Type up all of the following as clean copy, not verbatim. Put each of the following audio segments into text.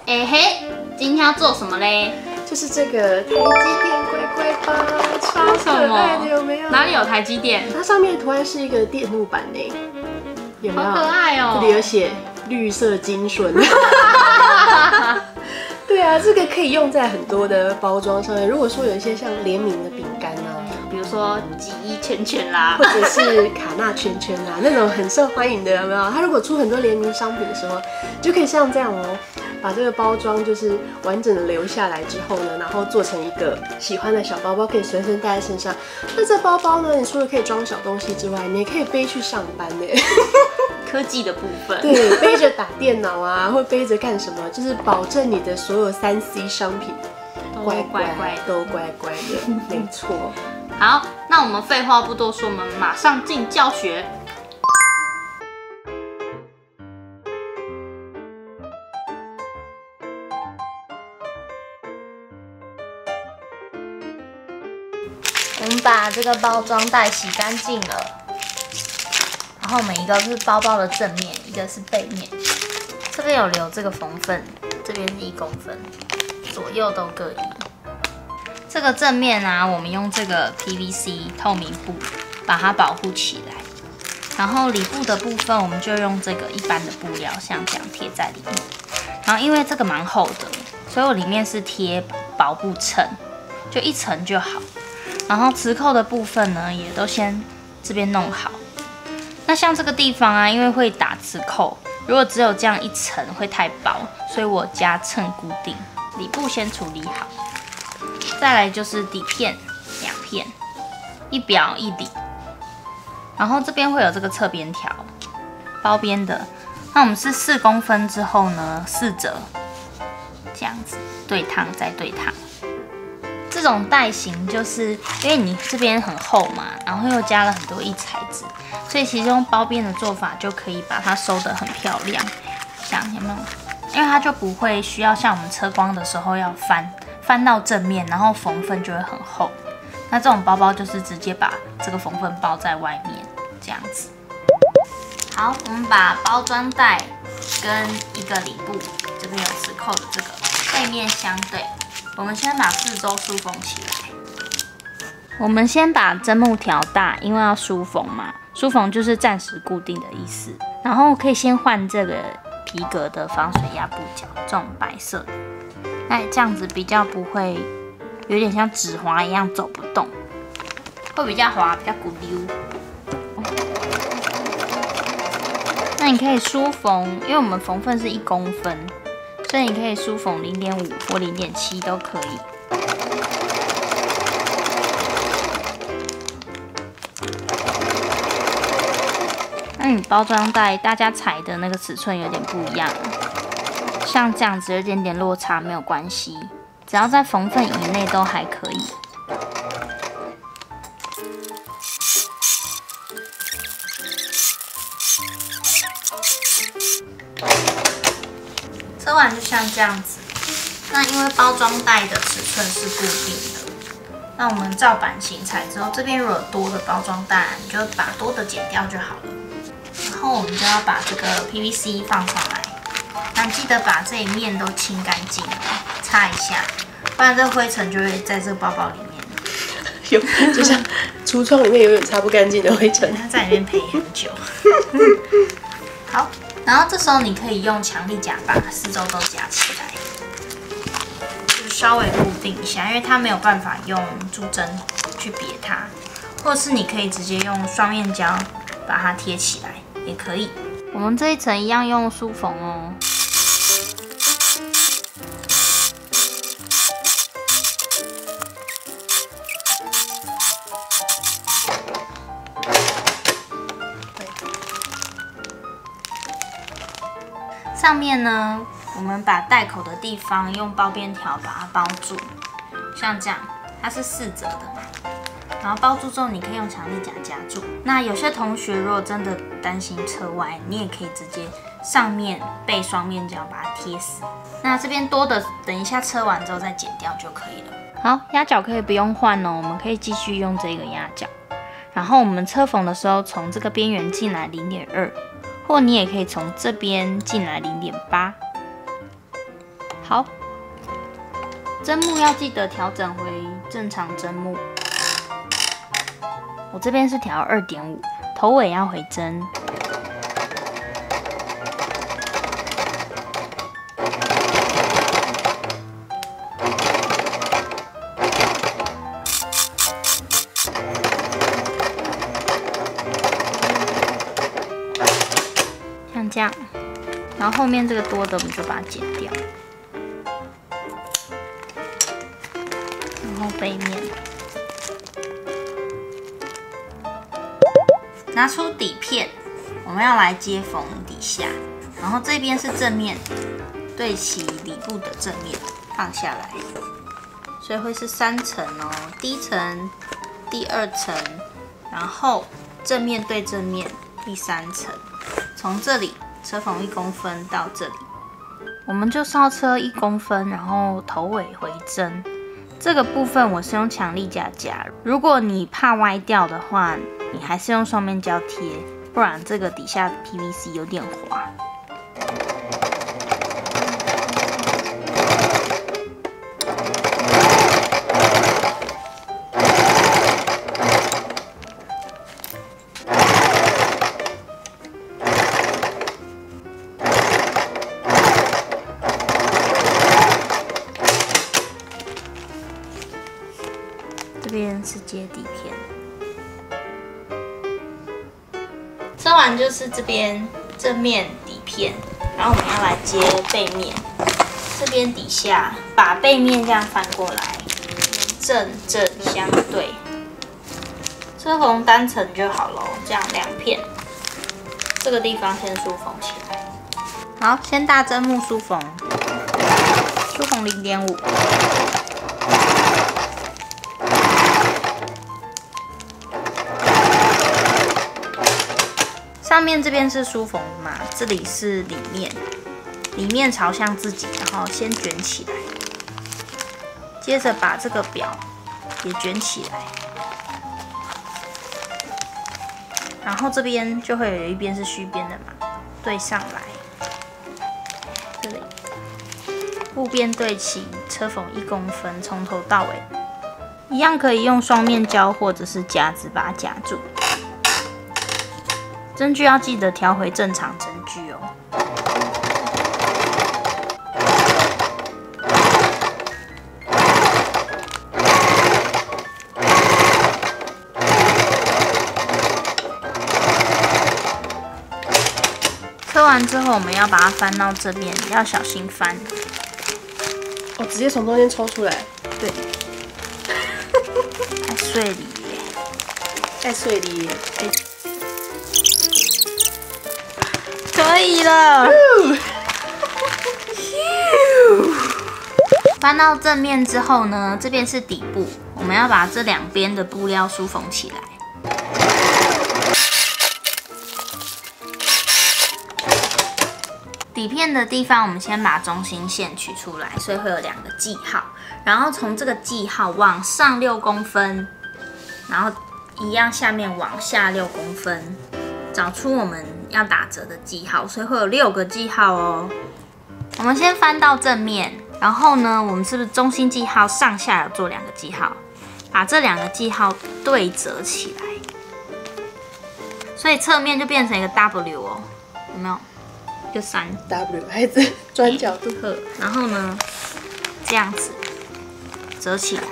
哎嘿，今天要做什么嘞？就是这个台积电乖乖包，超可爱的，有没有？哪里有台积电？它上面的图案是一个电路板呢，有没有？好可爱哦！这里有写绿色金顺。对啊，这个可以用在很多的包装上面。如果说有一些像联名的饼干啊，比如说几亿圈圈啦，或者是卡纳圈圈啊，那种很受欢迎的，有没有？它如果出很多联名商品的时候，就可以像这样哦，把这个包装就是完整的留下来之后呢，然后做成一个喜欢的小包包，可以随身带在身上。那这包包呢，你除了可以装小东西之外，你也可以背去上班呢。科技的部分，对，背着打电脑啊，或背着干什么，就是保证你的所有3C 商品都乖乖的，没错。好，那我们废话不多说，我们马上进教学。我们把这个包装袋洗干净了。然后我们一个是包包的正面，一个是背面。这边有留这个缝份，这边是1公分，左右都各1。这个正面啊，我们用这个 PVC 透明布把它保护起来。然后里部的部分，我们就用这个一般的布料，像这样贴在里面。然后因为这个蛮厚的，所以我里面是贴薄布层，就1层就好。然后磁扣的部分呢，也都先这边弄好。那像这个地方啊，因为会打磁扣，如果只有这样1层会太薄，所以我加衬固定，里部先处理好。再来就是底片2片，1表1里。然后这边会有这个侧边条，包边的。那我们是4公分之后呢，4折，这样子对烫再对烫。这种袋型就是因为你这边很厚嘛，然后又加了很多异材质，所以其实用包边的做法就可以把它收得很漂亮。像有没有？因为它就不会需要像我们车光的时候要翻到正面，然后缝份就会很厚。那这种包包就是直接把这个缝份包在外面，这样子。好，我们把包装袋跟一个里部这边有磁扣的这个背面相对。我们先把4周梳缝起来。我们先把针木调大，因为要梳缝嘛，梳缝就是暂时固定的意思。然后可以先换这个皮革的防水压布角，这种白色的，那这样子比较不会有点像纸滑一样走不动，会比较滑，比较鼓溜。那你可以梳缝，因为我们缝份是1公分。所以你可以梳缝0.5或0.7都可以。那你包装袋大家裁的那个尺寸有点不一样，像这样子有点落差没有关系，只要在缝份以内都还可以。车完就像这样子，那因为包装袋的尺寸是固定的，那我们照版型裁之后，这边如果有多的包装袋，你就把多的剪掉就好了。然后我们就要把这个 PVC 放上来，那记得把这一面都清干净，擦一下，不然这灰尘就会在这个包包里面。有，就像橱窗里面永远擦不干净的灰尘，它在里面陪很久。好。然后这时候你可以用强力夹把4周都夹起来，就是稍微固定一下，因为它没有办法用竹针去别它，或者是你可以直接用双面胶把它贴起来也可以。我们这一层一样用梳缝哦。上面呢，我们把袋口的地方用包边条把它包住，像这样，它是4折的嘛。然后包住之后，你可以用强力夹夹住。那有些同学如果真的担心车歪，你也可以直接上面备双面胶把它贴死。那这边多的，等一下车完之后再剪掉就可以了。好，压角可以不用换哦，我们可以继续用这个压角。然后我们车缝的时候，从这个边缘进来0.2，或你也可以从这边进来0.8。好，针目要记得调整回正常针目。我这边是调2.5，头尾要回针。像这样，然后后面这个多的我们就把它剪掉。然后背面，拿出底片，我们要来接缝底下，然后这边是正面，对齐里部的正面放下来，所以会是3层哦，第1层、第2层，然后正面对正面，第3层，从这里车缝1公分到这里，我们就稍车1公分，然后头尾回针。这个部分我是用强力架夹，如果你怕歪掉的话，你还是用双面胶贴，不然这个底下 PVC 有点滑。这边是接底片，车完就是这边正面底片，然后我们要来接背面，这边底下把背面这样翻过来，正正相对，车缝单层就好咯，这样2片，这个地方先梳缝起来。好，先大针目梳缝，梳缝0.5。上面这边是梳缝的嘛，这里是里面，里面朝向自己，然后先卷起来，接着把这个表也卷起来，然后这边就会有一边是虚边的嘛，对上来，这里布边对齐，车缝1公分，从头到尾，一样可以用双面胶或者是夹子把它夹住。针距要记得调回正常针距哦。车完之后，我们要把它翻到这边，要小心翻。哦，直接从中间抽出来。对。太碎里耶！太碎里耶！可以了。翻到正面之后呢，这边是底部，我们要把这2边的布料梳缝起来。底片的地方，我们先把中心线取出来，所以会有2个记号，然后从这个记号往上6公分，然后一样下面往下6公分，找出我们要打折的记号，所以会有6个记号哦。我们先翻到正面，然后呢，我们是不是中心记号上下有做2个记号？把这2个记号对折起来，所以侧面就变成一个 W 哦，有没有？一个3 W 还是转角度？然后呢，这样子折起来。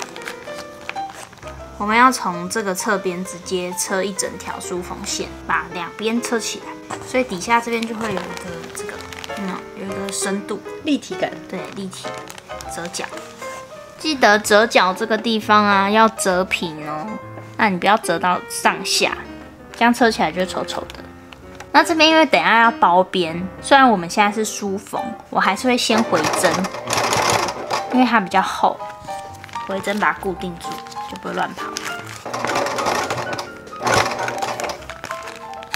我们要从这个侧边直接车一整条梳缝线，把2边车起来，所以底下这边就会有一个这个，有一个深度、立体感。对，立体折角。记得折角这个地方啊，要折平哦。那你不要折到上下，这样车起来就会丑丑的。那这边因为等一下要包边，虽然我们现在是梳缝，我还是会先回针，因为它比较厚，回针把它固定住。就不会乱跑。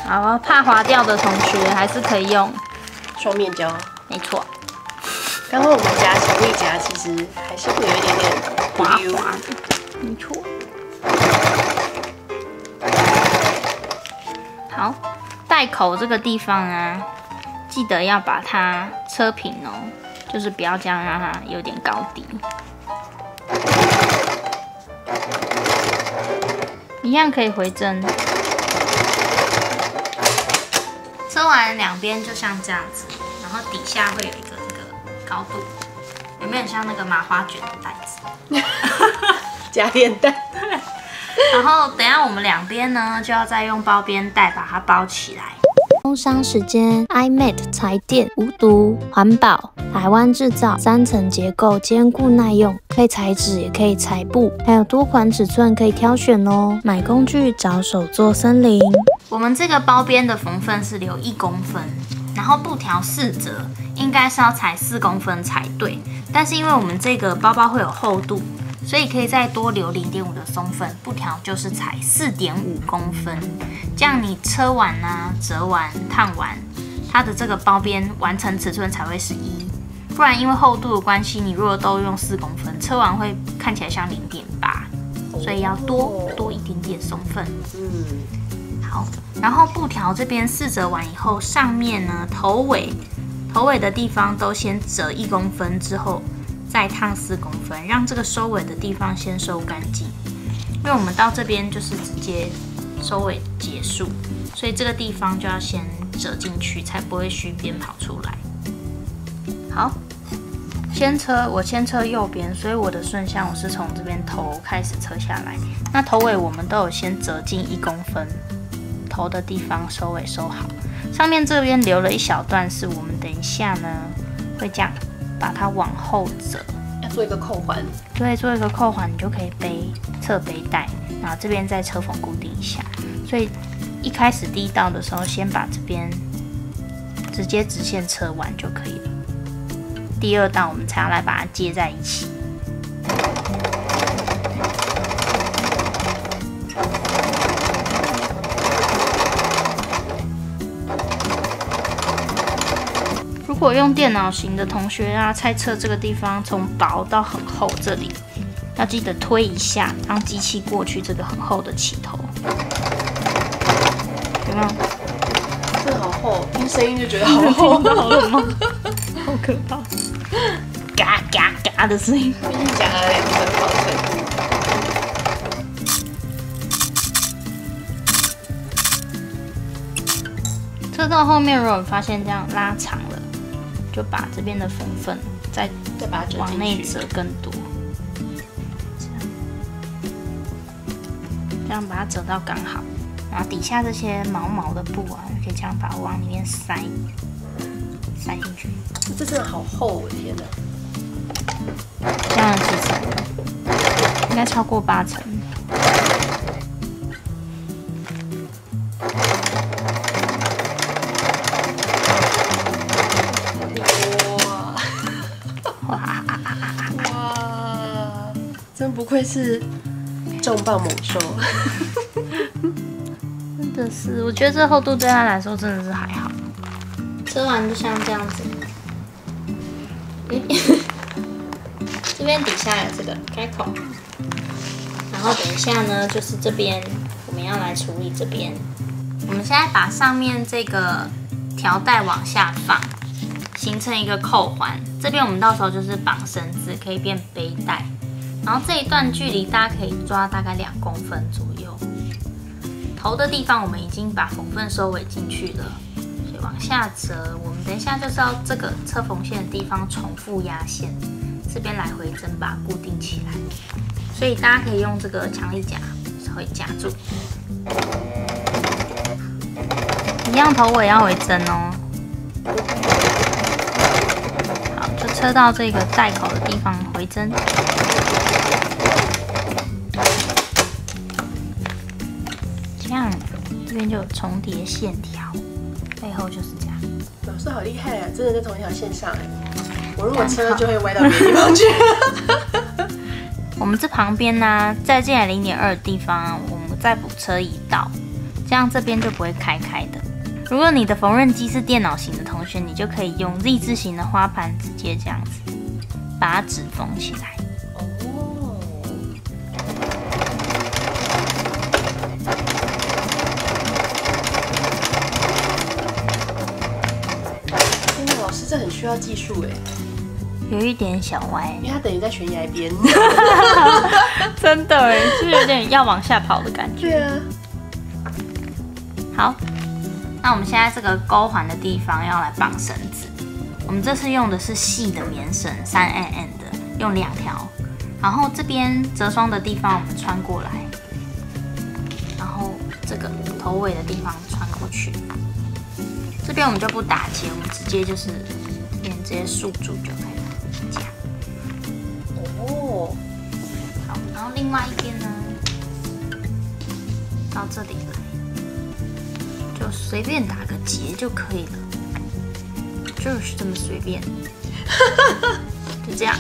好，怕滑掉的同学还是可以用双面胶。没错。刚刚我们夹强力夹，其实还是会有一点点滑滑的。没错。好，带口这个地方啊，记得要把它车平哦。就是不要这样让它有点高低。一样可以回针。车完两边就像这样子，然后底下会有一个这个高度，有没有很像那个麻花卷的袋子？夹链袋。然后等一下我们两边呢就要再用包边袋把它包起来。工商时间 iMate 裁电无毒环保台湾制造，3层结构坚固耐用，可以裁纸也可以裁布，还有多款尺寸可以挑选哦。买工具找手作森林。我们这个包边的缝份是留1公分，然后布条4折，应该是要裁4公分才对。但是因为我们这个包包会有厚度，所以可以再多留0.5的松份，布条就是裁4.5公分。这样你车完啊、折完、烫完，它的这个包边完成尺寸才会是1。不然因为厚度的关系，你如果都用4公分，车完会看起来像0.8，所以要多一点点松份。好，然后布条这边4折完以后，上面呢头尾的地方都先折1公分之后，再烫4公分，让这个收尾的地方先收干净。因为我们到这边就是直接收尾结束，所以这个地方就要先折进去，才不会虚边跑出来。好，我先车右边，所以我的顺向我是从这边头开始车下来。那头尾我们都有先折进1公分。头的地方收尾收好，上面这边留了一小段，是我们等一下呢会这样把它往后折，要做一个扣环。对，做一个扣环，你就可以侧背带，然后这边再车缝固定一下。所以一开始第一道的时候，先把这边直接直线车完就可以了。第2道我们才要来把它接在一起。如果用电脑型的同学啊，猜测这个地方从薄到很厚，这里要记得推一下，让机器过去这个很厚的起头，有没有？真的好厚，听声音就觉得好厚，好冷哦，好可怕，嘎嘎嘎的声音。毕竟夹了2层薄程度。车到后面，如果发现这样拉长了，就把这边的缝份再把它往内折更多，这样把它折到刚好。然后底下这些毛毛的布啊，可以这样把它往里面塞进去。这真的好厚，我的天哪！这样的几层，应该超过8层。真不愧是重磅猛兽，真的是，我觉得这厚度对他来说真的是还好。吃完就像这样子，这边底下有这个开口，然后等一下呢，就是这边我们要来处理这边。我们现在把上面这个条带往下放，形成一个扣环。这边我们到时候就是绑绳子，可以变背带。然后这一段距离大家可以抓大概2公分左右。头的地方我们已经把缝份收尾进去了，所以往下折。我们等一下就是要这个车缝线的地方重复压线，这边来回针把它固定起来。所以大家可以用这个强力夹稍微夹住，一样头尾要回针哦。好，就车到这个带口的地方回针。这样，这边就有重叠线条，背后就是这样。老师好厉害啊，真的在同一条线上哎。我如果车就会歪到别的地方去。我们这旁边呢，再进来0.2的地方，我们再补车1道，这样这边就不会开开的。如果你的缝纫机是电脑型的同学，你就可以用 Z 字形的花盘直接这样子把它纸缝起来。天哪，老师这很需要技术哎。有一点小歪，因为它等于在悬崖边。真的哎，是有点要往下跑的感觉。对啊。好，那我们现在这个钩环的地方要来绑绳子。我们这次用的是细的棉绳，3mm的，用2条。然后这边折双的地方我们穿过来，然后这个头尾的地方穿过去。这边我们就不打结，我们直接就是这边直接束住就可以了，这样。哦，好，然后另外一边呢，到这里来，就随便打个结就可以了，就是这么随便，就这样，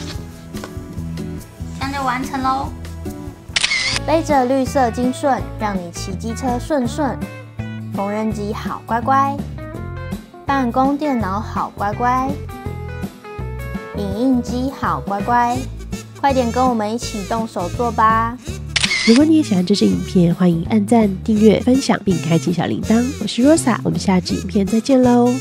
这样就完成喽。背着绿色金顺，让你骑机车顺顺。缝纫机好乖乖，办公电脑好乖乖，影印机好乖乖，快点跟我们一起动手做吧！如果你也喜欢这支影片，欢迎按赞、订阅、分享并开启小铃铛。我是 Rosa， 我们下支影片再见喽。